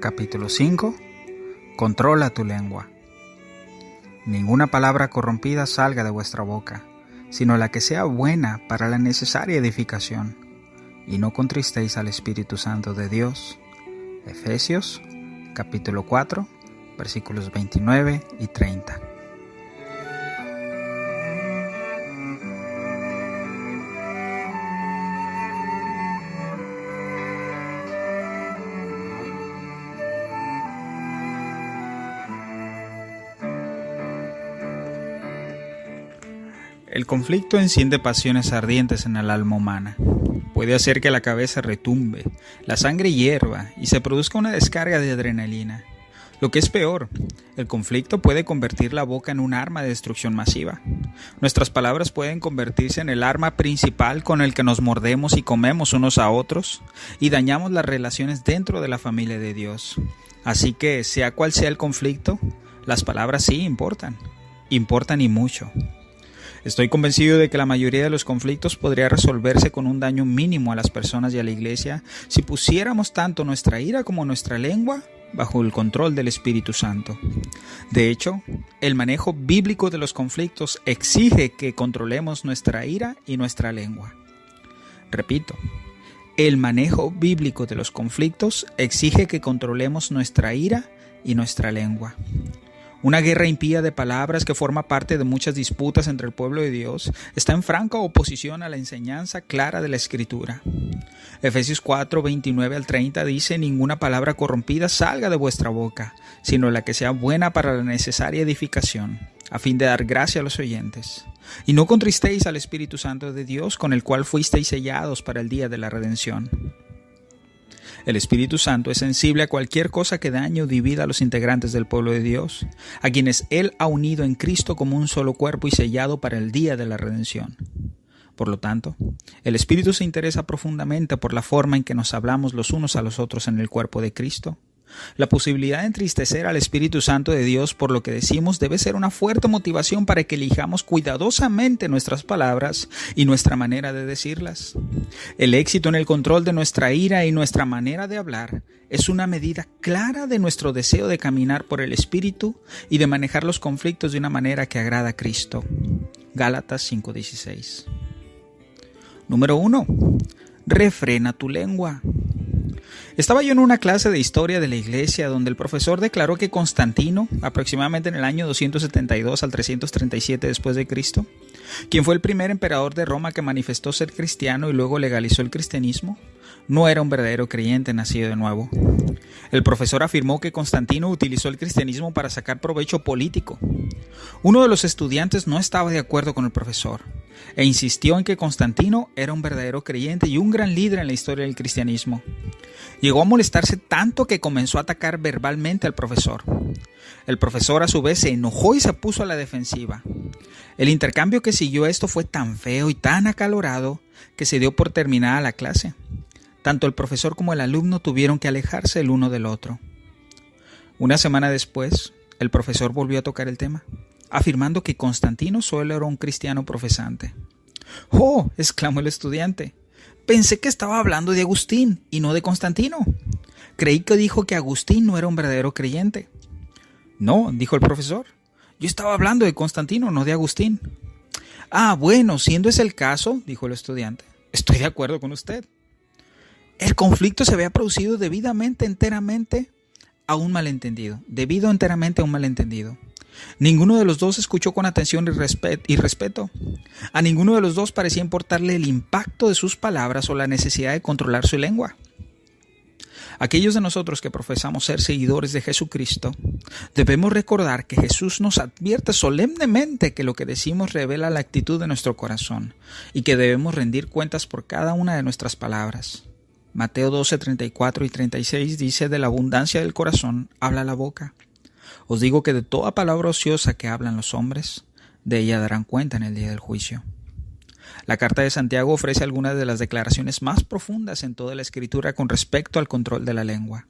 Capítulo 5. Controla tu lengua. Ninguna palabra corrompida salga de vuestra boca, sino la que sea buena para la necesaria edificación, y no contristéis al Espíritu Santo de Dios. Efesios, capítulo 4, versículos 29 y 30. El conflicto enciende pasiones ardientes en el alma humana. Puede hacer que la cabeza retumbe, la sangre hierva y se produzca una descarga de adrenalina. Lo que es peor, el conflicto puede convertir la boca en un arma de destrucción masiva. Nuestras palabras pueden convertirse en el arma principal con el que nos mordemos y comemos unos a otros y dañamos las relaciones dentro de la familia de Dios. Así que, sea cual sea el conflicto, las palabras sí importan y mucho. Estoy convencido de que la mayoría de los conflictos podría resolverse con un daño mínimo a las personas y a la iglesia si pusiéramos tanto nuestra ira como nuestra lengua bajo el control del Espíritu Santo. De hecho, el manejo bíblico de los conflictos exige que controlemos nuestra ira y nuestra lengua. Repito, el manejo bíblico de los conflictos exige que controlemos nuestra ira y nuestra lengua. Una guerra impía de palabras que forma parte de muchas disputas entre el pueblo de Dios está en franca oposición a la enseñanza clara de la Escritura. Efesios 4, 29 al 30 dice: ninguna palabra corrompida salga de vuestra boca, sino la que sea buena para la necesaria edificación, a fin de dar gracia a los oyentes. Y no contristéis al Espíritu Santo de Dios, con el cual fuisteis sellados para el día de la redención. El Espíritu Santo es sensible a cualquier cosa que dañe o divida a los integrantes del pueblo de Dios, a quienes Él ha unido en Cristo como un solo cuerpo y sellado para el día de la redención. Por lo tanto, el Espíritu se interesa profundamente por la forma en que nos hablamos los unos a los otros en el cuerpo de Cristo. La posibilidad de entristecer al Espíritu Santo de Dios por lo que decimos debe ser una fuerte motivación para que elijamos cuidadosamente nuestras palabras y nuestra manera de decirlas. El éxito en el control de nuestra ira y nuestra manera de hablar es una medida clara de nuestro deseo de caminar por el Espíritu y de manejar los conflictos de una manera que agrada a Cristo. Gálatas 5:16. Número 1. Refrena tu lengua. Estaba yo en una clase de historia de la iglesia donde el profesor declaró que Constantino, aproximadamente en el año 272 al 337 después de Cristo, quien fue el primer emperador de Roma que manifestó ser cristiano y luego legalizó el cristianismo, no era un verdadero creyente nacido de nuevo. El profesor afirmó que Constantino utilizó el cristianismo para sacar provecho político. Uno de los estudiantes no estaba de acuerdo con el profesor e insistió en que Constantino era un verdadero creyente y un gran líder en la historia del cristianismo. Llegó a molestarse tanto que comenzó a atacar verbalmente al profesor. El profesor a su vez se enojó y se puso a la defensiva. El intercambio que siguió esto fue tan feo y tan acalorado que se dio por terminada la clase. Tanto el profesor como el alumno tuvieron que alejarse el uno del otro. Una semana después, el profesor volvió a tocar el tema, afirmando que Constantino solo era un cristiano profesante. ¡Oh!, exclamó el estudiante. Pensé que estaba hablando de Agustín y no de Constantino. Creí que dijo que Agustín no era un verdadero creyente. No, dijo el profesor. Yo estaba hablando de Constantino, no de Agustín. Ah, bueno, siendo ese el caso, dijo el estudiante, estoy de acuerdo con usted. El conflicto se había producido debido enteramente a un malentendido. Ninguno de los dos escuchó con atención y respeto. A ninguno de los dos parecía importarle el impacto de sus palabras o la necesidad de controlar su lengua. Aquellos de nosotros que profesamos ser seguidores de Jesucristo, debemos recordar que Jesús nos advierte solemnemente que lo que decimos revela la actitud de nuestro corazón y que debemos rendir cuentas por cada una de nuestras palabras. Mateo 12, 34 y 36 dice: de la abundancia del corazón habla la boca. Os digo que de toda palabra ociosa que hablan los hombres, de ella darán cuenta en el día del juicio. La carta de Santiago ofrece algunas de las declaraciones más profundas en toda la Escritura con respecto al control de la lengua.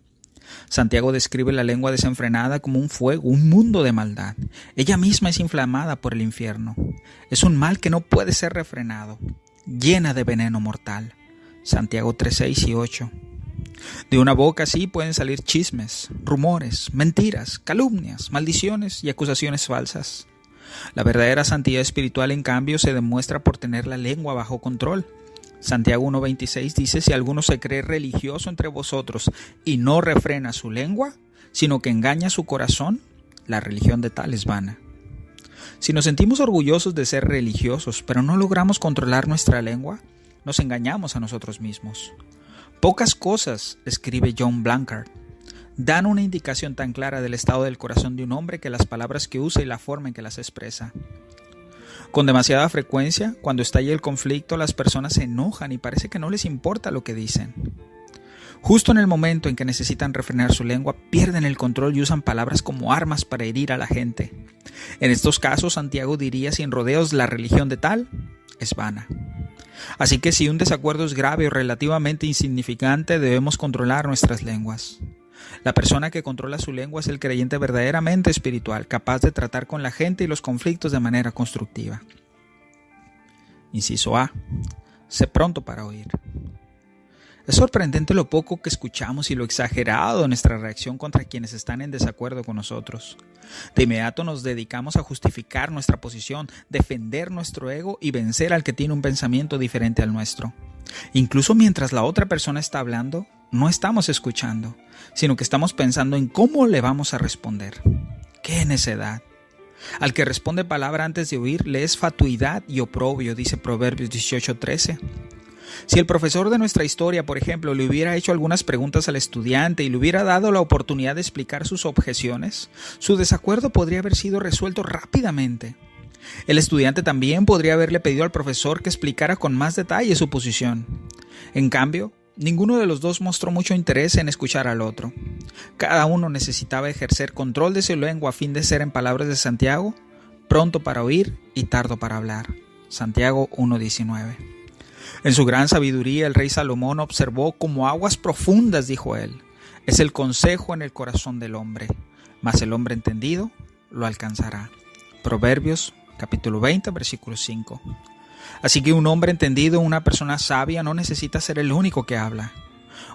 Santiago describe la lengua desenfrenada como un fuego, un mundo de maldad. Ella misma es inflamada por el infierno. Es un mal que no puede ser refrenado, llena de veneno mortal. Santiago 3, 6 y 8. De una boca así pueden salir chismes, rumores, mentiras, calumnias, maldiciones y acusaciones falsas. La verdadera santidad espiritual, en cambio, se demuestra por tener la lengua bajo control. Santiago 1:26 dice: si alguno se cree religioso entre vosotros y no refrena su lengua, sino que engaña su corazón, la religión de tal es vana. Si nos sentimos orgullosos de ser religiosos, pero no logramos controlar nuestra lengua, nos engañamos a nosotros mismos. Pocas cosas, escribe John Blanchard, dan una indicación tan clara del estado del corazón de un hombre que las palabras que usa y la forma en que las expresa. Con demasiada frecuencia, cuando estalla el conflicto, las personas se enojan y parece que no les importa lo que dicen. Justo en el momento en que necesitan refrenar su lengua, pierden el control y usan palabras como armas para herir a la gente. En estos casos, Santiago diría sin rodeos: la religión de tal es vana. Así que si un desacuerdo es grave o relativamente insignificante, debemos controlar nuestras lenguas. La persona que controla su lengua es el creyente verdaderamente espiritual, capaz de tratar con la gente y los conflictos de manera constructiva. Inciso A. Sé pronto para oír. Es sorprendente lo poco que escuchamos y lo exagerado de nuestra reacción contra quienes están en desacuerdo con nosotros. De inmediato nos dedicamos a justificar nuestra posición, defender nuestro ego y vencer al que tiene un pensamiento diferente al nuestro. Incluso mientras la otra persona está hablando, no estamos escuchando, sino que estamos pensando en cómo le vamos a responder. ¡Qué necedad! Al que responde palabra antes de oír le es fatuidad y oprobio, dice Proverbios 18:13. Si el profesor de nuestra historia, por ejemplo, le hubiera hecho algunas preguntas al estudiante y le hubiera dado la oportunidad de explicar sus objeciones, su desacuerdo podría haber sido resuelto rápidamente. El estudiante también podría haberle pedido al profesor que explicara con más detalle su posición. En cambio, ninguno de los dos mostró mucho interés en escuchar al otro. Cada uno necesitaba ejercer control de su lengua a fin de ser, en palabras de Santiago, pronto para oír y tardo para hablar. Santiago 1:19. En su gran sabiduría, el rey Salomón observó: como aguas profundas, dijo él, es el consejo en el corazón del hombre, mas el hombre entendido lo alcanzará. Proverbios capítulo 20, versículo 5. Así que un hombre entendido, una persona sabia, no necesita ser el único que habla.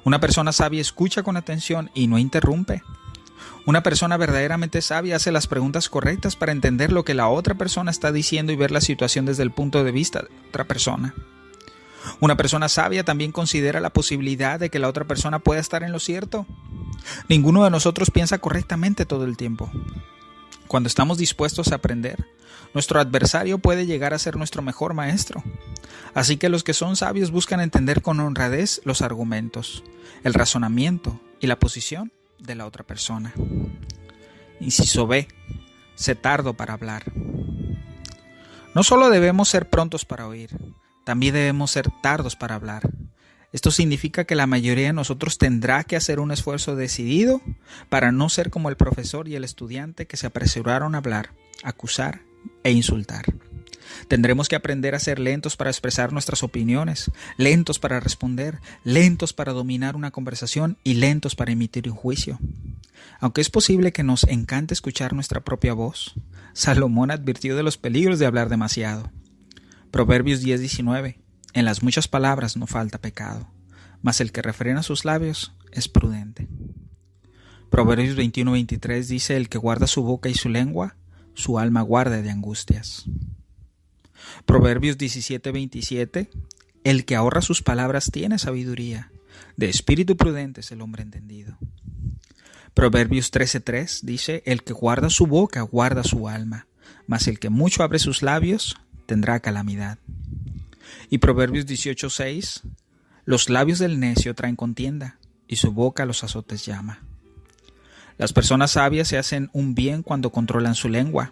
Una persona sabia escucha con atención y no interrumpe. Una persona verdaderamente sabia hace las preguntas correctas para entender lo que la otra persona está diciendo y ver la situación desde el punto de vista de otra persona. Una persona sabia también considera la posibilidad de que la otra persona pueda estar en lo cierto. Ninguno de nosotros piensa correctamente todo el tiempo. Cuando estamos dispuestos a aprender, nuestro adversario puede llegar a ser nuestro mejor maestro. Así que los que son sabios buscan entender con honradez los argumentos, el razonamiento y la posición de la otra persona. Inciso B. Sé tardo para hablar. No solo debemos ser prontos para oír, también debemos ser tardos para hablar. Esto significa que la mayoría de nosotros tendrá que hacer un esfuerzo decidido para no ser como el profesor y el estudiante que se apresuraron a hablar, acusar e insultar. Tendremos que aprender a ser lentos para expresar nuestras opiniones, lentos para responder, lentos para dominar una conversación y lentos para emitir un juicio. Aunque es posible que nos encante escuchar nuestra propia voz, Salomón advirtió de los peligros de hablar demasiado. Proverbios 10:19. En las muchas palabras no falta pecado, mas el que refrena sus labios es prudente. Proverbios 21:23 dice: el que guarda su boca y su lengua, su alma guarda de angustias. Proverbios 17:27. El que ahorra sus palabras tiene sabiduría, de espíritu prudente es el hombre entendido. Proverbios 13:3 dice: el que guarda su boca guarda su alma, mas el que mucho abre sus labios tendrá calamidad. Y Proverbios 18:6, los labios del necio traen contienda, y su boca los azotes llama. Las personas sabias se hacen un bien cuando controlan su lengua.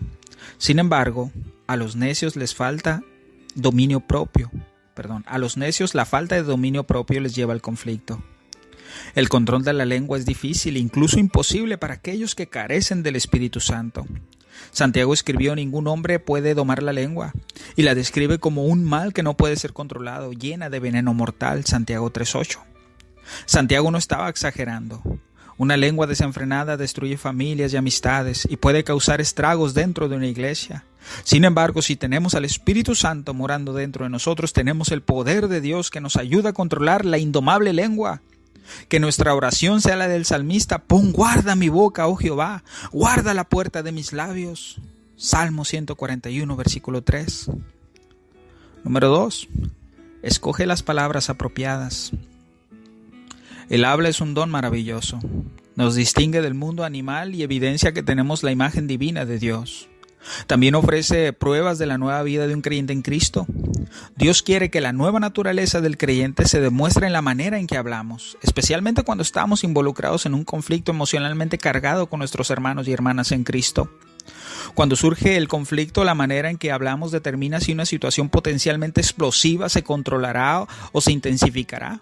Sin embargo, a los necios les falta dominio propio. A los necios la falta de dominio propio les lleva al conflicto. El control de la lengua es difícil, incluso imposible para aquellos que carecen del Espíritu Santo. Santiago escribió: ningún hombre puede domar la lengua, y la describe como un mal que no puede ser controlado, llena de veneno mortal. Santiago 3:8. Santiago no estaba exagerando. Una lengua desenfrenada destruye familias y amistades y puede causar estragos dentro de una iglesia. Sin embargo, si tenemos al Espíritu Santo morando dentro de nosotros, tenemos el poder de Dios que nos ayuda a controlar la indomable lengua. Que nuestra oración sea la del salmista: pon guarda mi boca, oh Jehová, guarda la puerta de mis labios. Salmo 141, versículo 3. Número 2. Escoge las palabras apropiadas. El habla es un don maravilloso. Nos distingue del mundo animal y evidencia que tenemos la imagen divina de Dios. También ofrece pruebas de la nueva vida de un creyente en Cristo. Dios quiere que la nueva naturaleza del creyente se demuestre en la manera en que hablamos, especialmente cuando estamos involucrados en un conflicto emocionalmente cargado con nuestros hermanos y hermanas en Cristo. Cuando surge el conflicto, la manera en que hablamos determina si una situación potencialmente explosiva se controlará o se intensificará.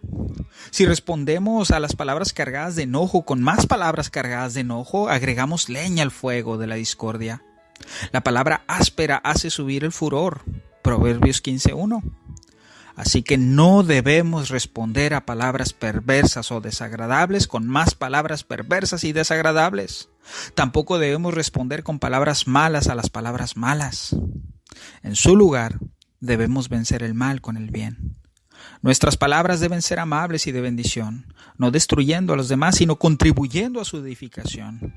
Si respondemos a las palabras cargadas de enojo con más palabras cargadas de enojo, agregamos leña al fuego de la discordia. La palabra áspera hace subir el furor. Proverbios 15:1. Así que no debemos responder a palabras perversas o desagradables con más palabras perversas y desagradables. Tampoco debemos responder con palabras malas a las palabras malas. En su lugar, debemos vencer el mal con el bien. Nuestras palabras deben ser amables y de bendición, no destruyendo a los demás, sino contribuyendo a su edificación.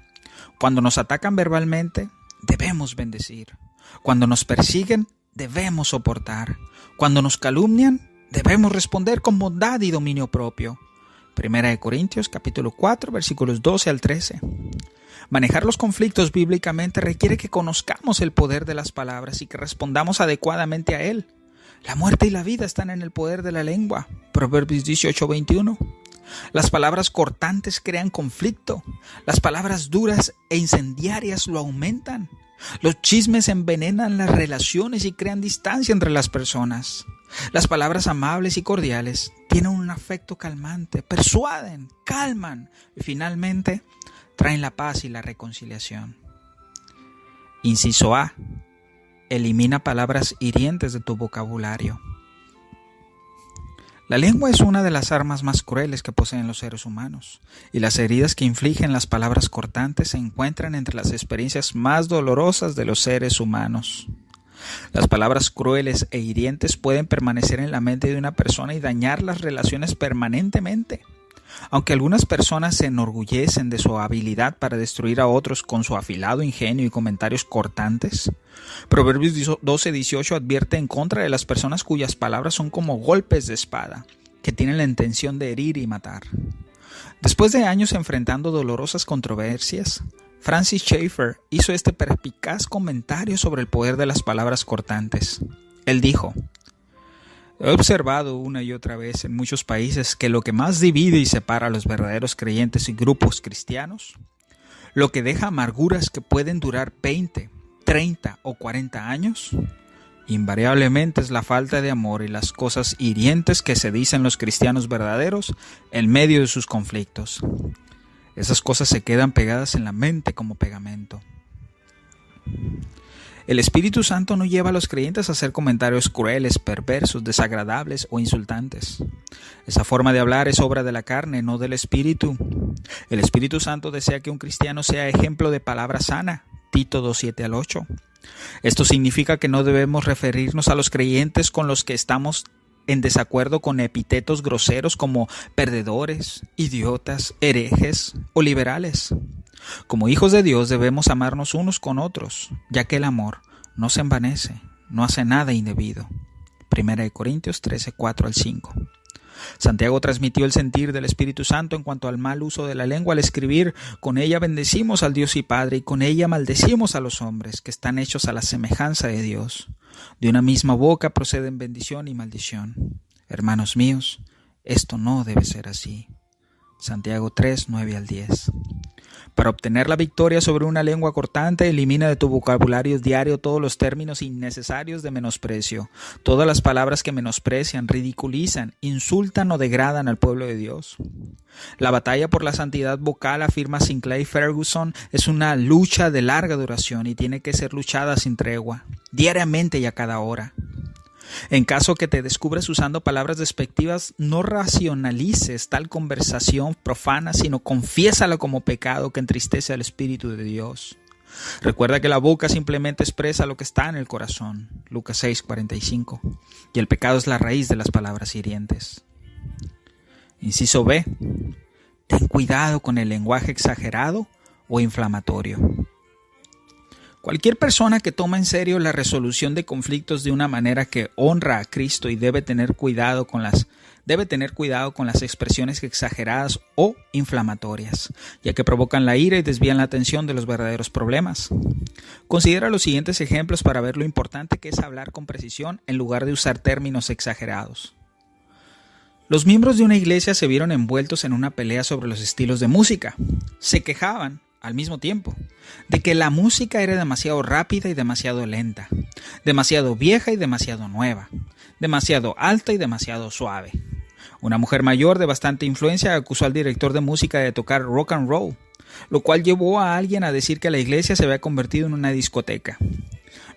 Cuando nos atacan verbalmente, debemos bendecir. Cuando nos persiguen, debemos soportar. Cuando nos calumnian, debemos responder con bondad y dominio propio. 1 Corintios capítulo 4, versículos 12 al 13. Manejar los conflictos bíblicamente requiere que conozcamos el poder de las palabras y que respondamos adecuadamente a él. La muerte y la vida están en el poder de la lengua. Proverbios 18:21. Las palabras cortantes crean conflicto. Las palabras duras e incendiarias lo aumentan. Los chismes envenenan las relaciones y crean distancia entre las personas. Las palabras amables y cordiales tienen un afecto calmante, persuaden, calman y finalmente traen la paz y la reconciliación. Inciso A. Elimina palabras hirientes de tu vocabulario. La lengua es una de las armas más crueles que poseen los seres humanos, y las heridas que infligen las palabras cortantes se encuentran entre las experiencias más dolorosas de los seres humanos. Las palabras crueles e hirientes pueden permanecer en la mente de una persona y dañar las relaciones permanentemente. Aunque algunas personas se enorgullecen de su habilidad para destruir a otros con su afilado ingenio y comentarios cortantes, Proverbios 12:18 advierte en contra de las personas cuyas palabras son como golpes de espada, que tienen la intención de herir y matar. Después de años enfrentando dolorosas controversias, Francis Schaeffer hizo este perspicaz comentario sobre el poder de las palabras cortantes. Él dijo: he observado una y otra vez en muchos países que lo que más divide y separa a los verdaderos creyentes y grupos cristianos, lo que deja amarguras que pueden durar 20, 30 o 40 años, invariablemente es la falta de amor y las cosas hirientes que se dicen los cristianos verdaderos en medio de sus conflictos. Esas cosas se quedan pegadas en la mente como pegamento. El Espíritu Santo no lleva a los creyentes a hacer comentarios crueles, perversos, desagradables o insultantes. Esa forma de hablar es obra de la carne, no del Espíritu. El Espíritu Santo desea que un cristiano sea ejemplo de palabra sana. Tito 2:7 al 8. Esto significa que no debemos referirnos a los creyentes con los que estamos en desacuerdo con epítetos groseros como perdedores, idiotas, herejes o liberales. Como hijos de Dios debemos amarnos unos con otros, ya que el amor no se envanece, no hace nada indebido. 1 Corintios 13:4 al 5. Santiago transmitió el sentir del Espíritu Santo en cuanto al mal uso de la lengua al escribir: con ella bendecimos al Dios y Padre, y con ella maldecimos a los hombres, que están hechos a la semejanza de Dios. De una misma boca proceden bendición y maldición. Hermanos míos, esto no debe ser así. Santiago 3:9 al 10. Para obtener la victoria sobre una lengua cortante, elimina de tu vocabulario diario todos los términos innecesarios de menosprecio, todas las palabras que menosprecian, ridiculizan, insultan o degradan al pueblo de Dios. La batalla por la santidad vocal, afirma Sinclair Ferguson, es una lucha de larga duración y tiene que ser luchada sin tregua, diariamente y a cada hora. En caso que te descubras usando palabras despectivas, no racionalices tal conversación profana, sino confiésala como pecado que entristece al Espíritu de Dios. Recuerda que la boca simplemente expresa lo que está en el corazón. Lucas 6:45. Y el pecado es la raíz de las palabras hirientes. Inciso B. Ten cuidado con el lenguaje exagerado o inflamatorio. Cualquier persona que toma en serio la resolución de conflictos de una manera que honra a Cristo y debe tener cuidado con las expresiones exageradas o inflamatorias, ya que provocan la ira y desvían la atención de los verdaderos problemas. Considera los siguientes ejemplos para ver lo importante que es hablar con precisión en lugar de usar términos exagerados. Los miembros de una iglesia se vieron envueltos en una pelea sobre los estilos de música. Se quejaban, al mismo tiempo, de que la música era demasiado rápida y demasiado lenta, demasiado vieja y demasiado nueva, demasiado alta y demasiado suave. Una mujer mayor de bastante influencia acusó al director de música de tocar rock and roll, lo cual llevó a alguien a decir que la iglesia se había convertido en una discoteca.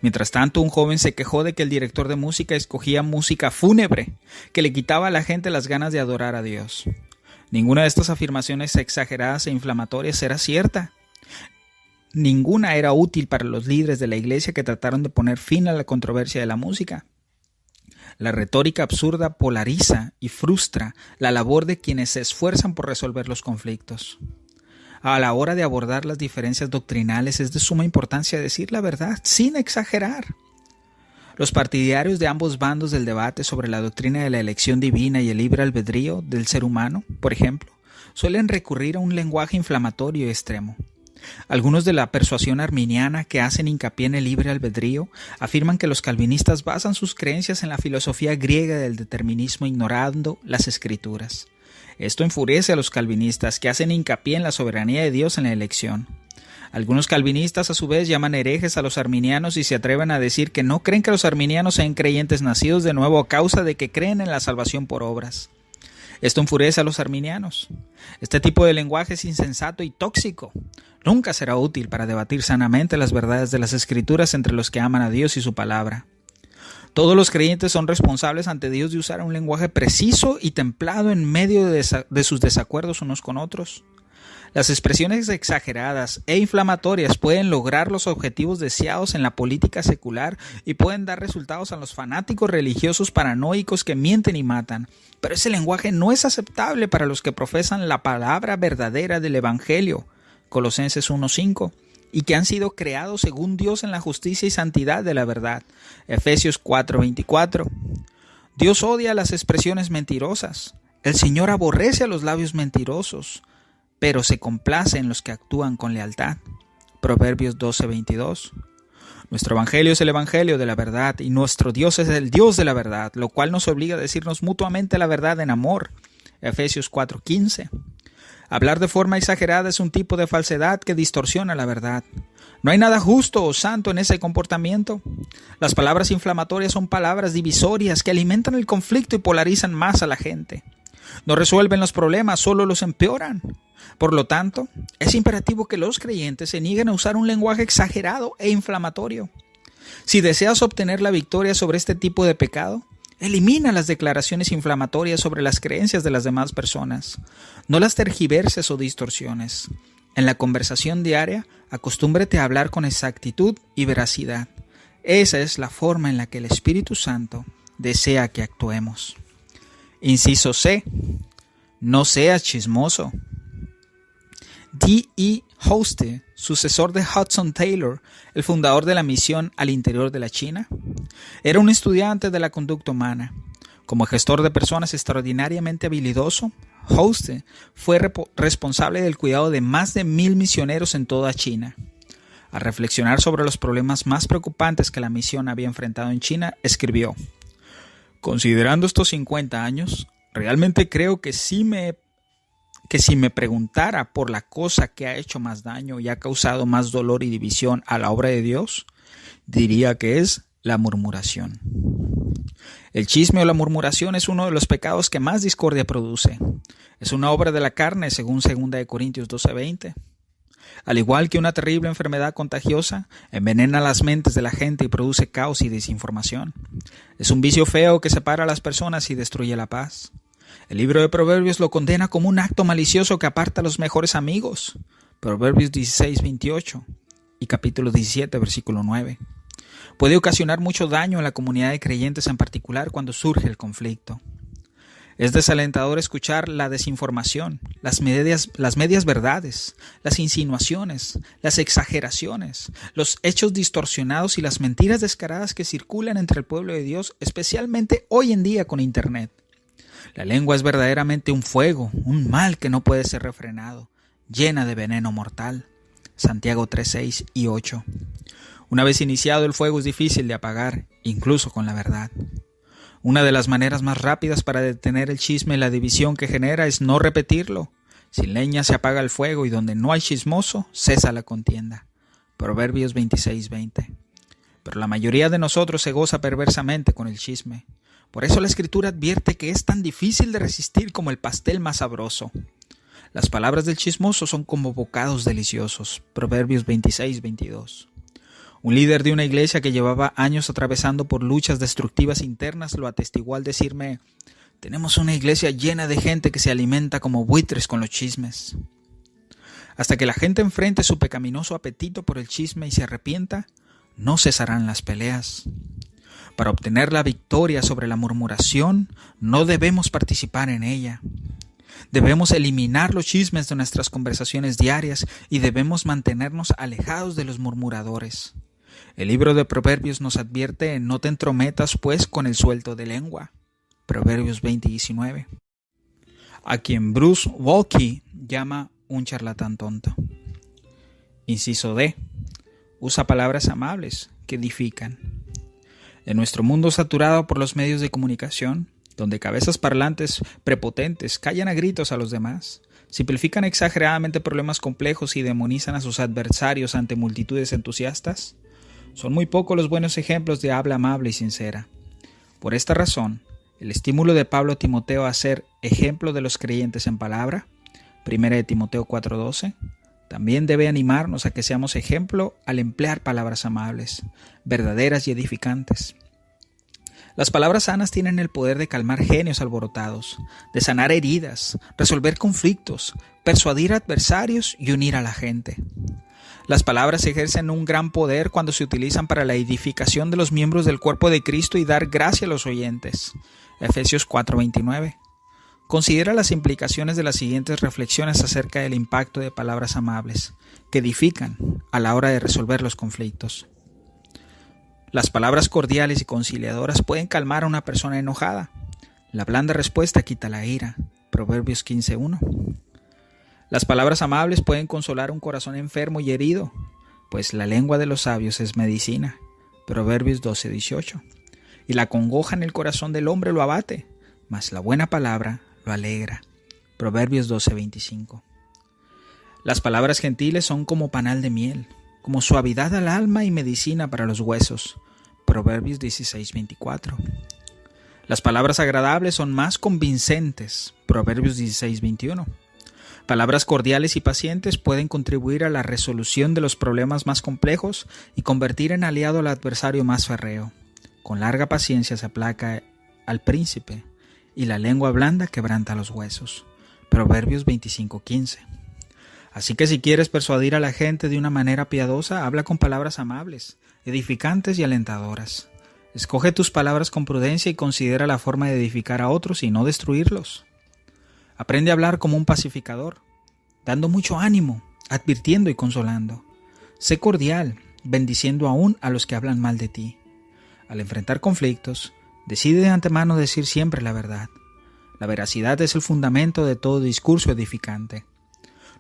Mientras tanto, un joven se quejó de que el director de música escogía música fúnebre, que le quitaba a la gente las ganas de adorar a Dios. Ninguna de estas afirmaciones exageradas e inflamatorias era cierta. Ninguna era útil para los líderes de la iglesia que trataron de poner fin a la controversia de la música. La retórica absurda polariza y frustra la labor de quienes se esfuerzan por resolver los conflictos. A la hora de abordar las diferencias doctrinales es de suma importancia decir la verdad sin exagerar. Los partidarios de ambos bandos del debate sobre la doctrina de la elección divina y el libre albedrío del ser humano, por ejemplo, suelen recurrir a un lenguaje inflamatorio y extremo. Algunos de la persuasión arminiana que hacen hincapié en el libre albedrío afirman que los calvinistas basan sus creencias en la filosofía griega del determinismo ignorando las escrituras. Esto enfurece a los calvinistas que hacen hincapié en la soberanía de Dios en la elección. Algunos calvinistas a su vez llaman herejes a los arminianos y se atreven a decir que no creen que los arminianos sean creyentes nacidos de nuevo a causa de que creen en la salvación por obras. Esto enfurece a los arminianos. Este tipo de lenguaje es insensato y tóxico. Nunca será útil para debatir sanamente las verdades de las Escrituras entre los que aman a Dios y su palabra. Todos los creyentes son responsables ante Dios de usar un lenguaje preciso y templado en medio de sus desacuerdos unos con otros. Las expresiones exageradas e inflamatorias pueden lograr los objetivos deseados en la política secular y pueden dar resultados a los fanáticos religiosos paranoicos que mienten y matan. Pero ese lenguaje no es aceptable para los que profesan la palabra verdadera del Evangelio, Colosenses 1:5, y que han sido creados según Dios en la justicia y santidad de la verdad, Efesios 4:24. Dios odia las expresiones mentirosas. El Señor aborrece a los labios mentirosos, pero se complace en los que actúan con lealtad. Proverbios 12:22. Nuestro evangelio es el evangelio de la verdad y nuestro Dios es el Dios de la verdad, lo cual nos obliga a decirnos mutuamente la verdad en amor. Efesios 4:15. Hablar de forma exagerada es un tipo de falsedad que distorsiona la verdad. No hay nada justo o santo en ese comportamiento. Las palabras inflamatorias son palabras divisorias que alimentan el conflicto y polarizan más a la gente. No resuelven los problemas, solo los empeoran. Por lo tanto, es imperativo que los creyentes se nieguen a usar un lenguaje exagerado e inflamatorio. Si deseas obtener la victoria sobre este tipo de pecado, elimina las declaraciones inflamatorias sobre las creencias de las demás personas. No las tergiverses o distorsiones. En la conversación diaria, acostúmbrate a hablar con exactitud y veracidad. Esa es la forma en la que el Espíritu Santo desea que actuemos. Inciso C. No seas chismoso. D.E. Hoste, sucesor de Hudson Taylor, el fundador de la misión al interior de la China, era un estudiante de la conducta humana. Como gestor de personas extraordinariamente habilidoso, Hoste fue responsable del cuidado de más de 1,000 misioneros en toda China. Al reflexionar sobre los problemas más preocupantes que la misión había enfrentado en China, escribió: considerando estos 50 años, realmente creo que si me preguntara por la cosa que ha hecho más daño y ha causado más dolor y división a la obra de Dios, diría que es la murmuración. El chisme o la murmuración es uno de los pecados que más discordia produce. Es una obra de la carne, según 2 Corintios 12:20. Al igual que una terrible enfermedad contagiosa, envenena las mentes de la gente y produce caos y desinformación. Es un vicio feo que separa a las personas y destruye la paz. El libro de Proverbios lo condena como un acto malicioso que aparta a los mejores amigos. Proverbios 16:28 y capítulo 17, versículo 9. Puede ocasionar mucho daño en la comunidad de creyentes en particular cuando surge el conflicto. Es desalentador escuchar la desinformación, las medias verdades, las insinuaciones, las exageraciones, los hechos distorsionados y las mentiras descaradas que circulan entre el pueblo de Dios, especialmente hoy en día con Internet. La lengua es verdaderamente un fuego, un mal que no puede ser refrenado, llena de veneno mortal. Santiago 3:6 y 8. Una vez iniciado el fuego es difícil de apagar, incluso con la verdad. Una de las maneras más rápidas para detener el chisme y la división que genera es no repetirlo. Sin leña se apaga el fuego y donde no hay chismoso, cesa la contienda. Proverbios 26:20. Pero la mayoría de nosotros se goza perversamente con el chisme. Por eso la Escritura advierte que es tan difícil de resistir como el pastel más sabroso. Las palabras del chismoso son como bocados deliciosos. Proverbios 26:22. Un líder de una iglesia que llevaba años atravesando por luchas destructivas internas lo atestiguó al decirme: tenemos una iglesia llena de gente que se alimenta como buitres con los chismes. Hasta que la gente enfrente su pecaminoso apetito por el chisme y se arrepienta, no cesarán las peleas. Para obtener la victoria sobre la murmuración, no debemos participar en ella. Debemos eliminar los chismes de nuestras conversaciones diarias y debemos mantenernos alejados de los murmuradores. El libro de Proverbios nos advierte: no te entrometas pues con el suelto de lengua. Proverbios 20:19. A quien Bruce Waltke llama un charlatán tonto. Inciso D. Usa palabras amables que edifican. En nuestro mundo saturado por los medios de comunicación, donde cabezas parlantes prepotentes callan a gritos a los demás, simplifican exageradamente problemas complejos y demonizan a sus adversarios ante multitudes entusiastas, son muy pocos los buenos ejemplos de habla amable y sincera. Por esta razón, el estímulo de Pablo a Timoteo a ser ejemplo de los creyentes en palabra, 1 de Timoteo 4:12, también debe animarnos a que seamos ejemplo al emplear palabras amables, verdaderas y edificantes. Las palabras sanas tienen el poder de calmar genios alborotados, de sanar heridas, resolver conflictos, persuadir a adversarios y unir a la gente. Las palabras ejercen un gran poder cuando se utilizan para la edificación de los miembros del cuerpo de Cristo y dar gracia a los oyentes. Efesios 4:29. Considera las implicaciones de las siguientes reflexiones acerca del impacto de palabras amables, que edifican a la hora de resolver los conflictos. Las palabras cordiales y conciliadoras pueden calmar a una persona enojada. La blanda respuesta quita la ira. Proverbios 15:1. Las palabras amables pueden consolar un corazón enfermo y herido, pues la lengua de los sabios es medicina. Proverbios 12:18. Y la congoja en el corazón del hombre lo abate, mas la buena palabra lo alegra. Proverbios 12:25. Las palabras gentiles son como panal de miel, como suavidad al alma y medicina para los huesos. Proverbios 16:24. Las palabras agradables son más convincentes. Proverbios 16:21. Palabras cordiales y pacientes pueden contribuir a la resolución de los problemas más complejos y convertir en aliado al adversario más férreo. Con larga paciencia se aplaca al príncipe, y la lengua blanda quebranta los huesos. Proverbios 25:15. Así que si quieres persuadir a la gente de una manera piadosa, habla con palabras amables, edificantes y alentadoras. Escoge tus palabras con prudencia y considera la forma de edificar a otros y no destruirlos. Aprende a hablar como un pacificador, dando mucho ánimo, advirtiendo y consolando. Sé cordial, bendiciendo aún a los que hablan mal de ti. Al enfrentar conflictos, decide de antemano decir siempre la verdad. La veracidad es el fundamento de todo discurso edificante.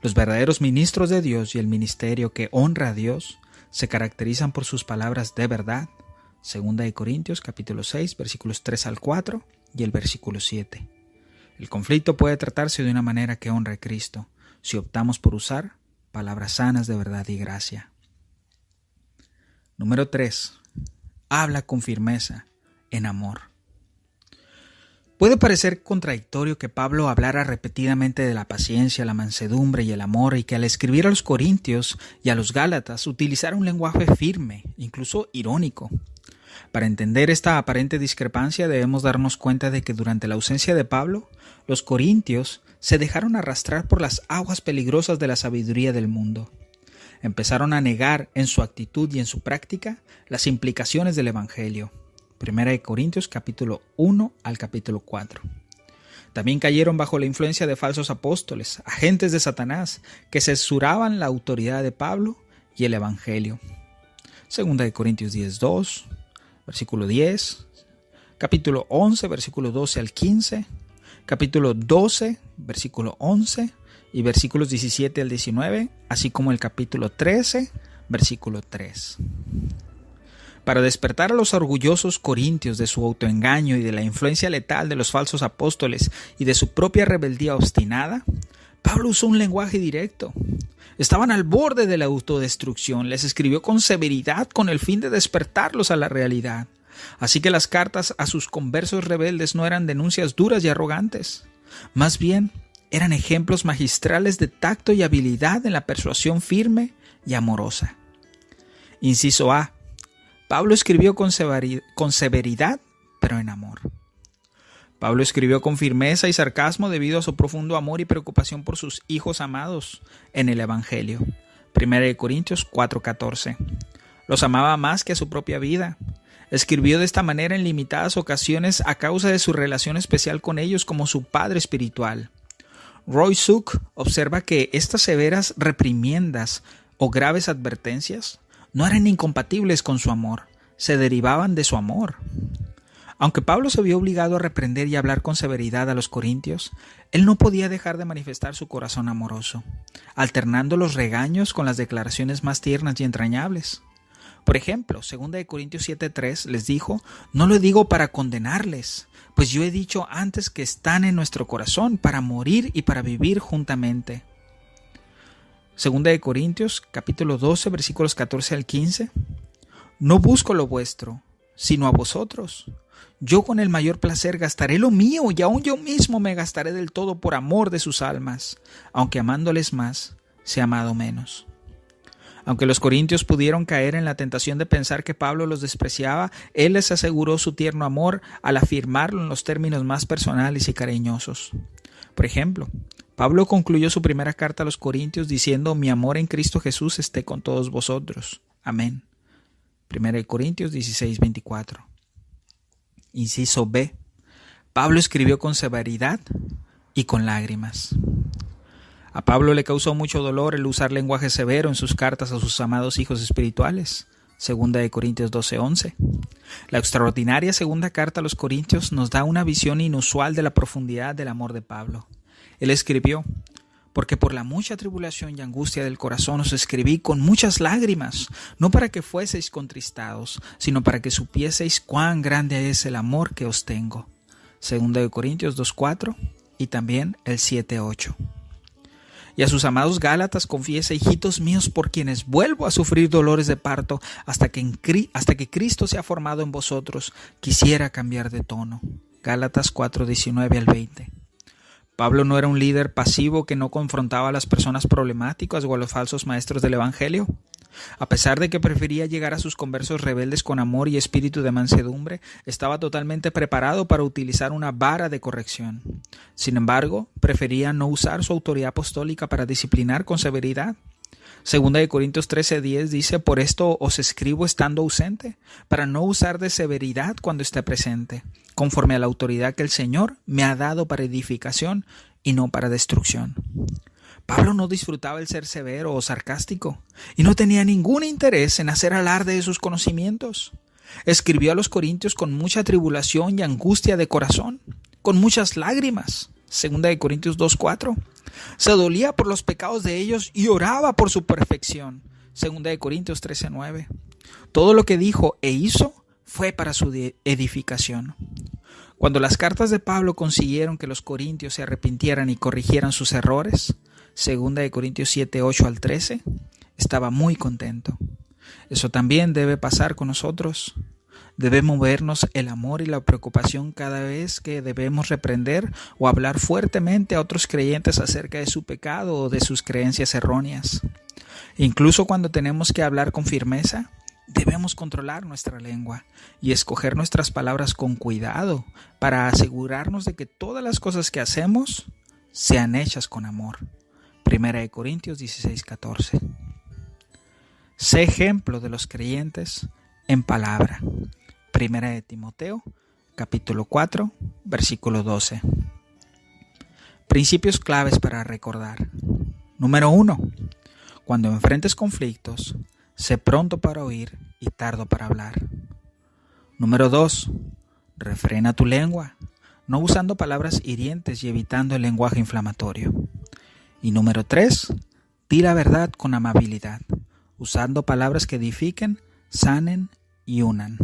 Los verdaderos ministros de Dios y el ministerio que honra a Dios se caracterizan por sus palabras de verdad. 2 de Corintios capítulo 6, versículos 3 al 4 y el versículo 7. El conflicto puede tratarse de una manera que honre a Cristo, si optamos por usar palabras sanas de verdad y gracia. Número 3. Habla con firmeza, en amor. Puede parecer contradictorio que Pablo hablara repetidamente de la paciencia, la mansedumbre y el amor, y que al escribir a los Corintios y a los Gálatas utilizara un lenguaje firme, incluso irónico. Para entender esta aparente discrepancia debemos darnos cuenta de que durante la ausencia de Pablo, los corintios se dejaron arrastrar por las aguas peligrosas de la sabiduría del mundo. Empezaron a negar en su actitud y en su práctica las implicaciones del Evangelio. 1 Corintios capítulo 1 al capítulo 4. También cayeron bajo la influencia de falsos apóstoles, agentes de Satanás, que censuraban la autoridad de Pablo y el Evangelio. Segunda de Corintios 10:2, versículo 10, capítulo 11, versículo 12 al 15, capítulo 12, versículo 11 y versículos 17 al 19, así como el capítulo 13, versículo 3. Para despertar a los orgullosos corintios de su autoengaño y de la influencia letal de los falsos apóstoles y de su propia rebeldía obstinada, Pablo usó un lenguaje directo. Estaban al borde de la autodestrucción. Les escribió con severidad con el fin de despertarlos a la realidad. Así que las cartas a sus conversos rebeldes no eran denuncias duras y arrogantes. Más bien, eran ejemplos magistrales de tacto y habilidad en la persuasión firme y amorosa. Inciso A. Pablo escribió con severidad, pero en amor. Pablo escribió con firmeza y sarcasmo debido a su profundo amor y preocupación por sus hijos amados en el Evangelio. 1 Corintios 4:14. Los amaba más que a su propia vida. Escribió de esta manera en limitadas ocasiones a causa de su relación especial con ellos como su padre espiritual. Roy Suk observa que estas severas reprimiendas o graves advertencias no eran incompatibles con su amor, se derivaban de su amor. Aunque Pablo se vio obligado a reprender y hablar con severidad a los corintios, él no podía dejar de manifestar su corazón amoroso, alternando los regaños con las declaraciones más tiernas y entrañables. Por ejemplo, 2 Corintios 7:3 les dijo: «No lo digo para condenarles, pues yo he dicho antes que están en nuestro corazón para morir y para vivir juntamente». 2 Corintios capítulo 12 versículos 14 al 15. «No busco lo vuestro, sino a vosotros. Yo con el mayor placer gastaré lo mío y aún yo mismo me gastaré del todo por amor de sus almas, aunque amándoles más, sea amado menos». Aunque los corintios pudieron caer en la tentación de pensar que Pablo los despreciaba, él les aseguró su tierno amor al afirmarlo en los términos más personales y cariñosos. Por ejemplo, Pablo concluyó su primera carta a los corintios diciendo: «Mi amor en Cristo Jesús esté con todos vosotros. Amén». 1 Corintios 16:24. Inciso B. Pablo escribió con severidad y con lágrimas. A Pablo le causó mucho dolor el usar lenguaje severo en sus cartas a sus amados hijos espirituales. 2 Corintios 12:11. La extraordinaria segunda carta a los corintios nos da una visión inusual de la profundidad del amor de Pablo. Él escribió: «Porque por la mucha tribulación y angustia del corazón os escribí con muchas lágrimas, no para que fueseis contristados, sino para que supieseis cuán grande es el amor que os tengo». 2 Corintios 2:4 y también el 7:8. Y a sus amados Gálatas confiesa: «Hijitos míos, por quienes vuelvo a sufrir dolores de parto hasta que Cristo sea formado en vosotros, quisiera cambiar de tono». Gálatas 4:19 al 20. Pablo no era un líder pasivo que no confrontaba a las personas problemáticas o a los falsos maestros del Evangelio. A pesar de que prefería llegar a sus conversos rebeldes con amor y espíritu de mansedumbre, estaba totalmente preparado para utilizar una vara de corrección. Sin embargo, prefería no usar su autoridad apostólica para disciplinar con severidad. 2 Corintios 13:10 dice: «Por esto os escribo estando ausente, para no usar de severidad cuando esté presente, conforme a la autoridad que el Señor me ha dado para edificación y no para destrucción». Pablo no disfrutaba el ser severo o sarcástico y no tenía ningún interés en hacer alarde de sus conocimientos. Escribió a los corintios con mucha tribulación y angustia de corazón, con muchas lágrimas. 2 Corintios 2:4. Se dolía por los pecados de ellos y oraba por su perfección. 2 Corintios 13:9. Todo lo que dijo e hizo fue para su edificación. Cuando las cartas de Pablo consiguieron que los corintios se arrepintieran y corrigieran sus errores, 2 Corintios 7:8 al 13, estaba muy contento. Eso también debe pasar con nosotros. Debe movernos el amor y la preocupación cada vez que debemos reprender o hablar fuertemente a otros creyentes acerca de su pecado o de sus creencias erróneas. Incluso cuando tenemos que hablar con firmeza, debemos controlar nuestra lengua y escoger nuestras palabras con cuidado para asegurarnos de que todas las cosas que hacemos sean hechas con amor. 1 Corintios 16:14. Sé ejemplo de los creyentes en palabra. 1 Timoteo, capítulo 4, versículo 12. Principios claves para recordar. Número 1. Cuando enfrentes conflictos, sé pronto para oír y tardo para hablar. Número 2. Refrena tu lengua, no usando palabras hirientes y evitando el lenguaje inflamatorio. Y número 3. Di la verdad con amabilidad, usando palabras que edifiquen, sanen y unan.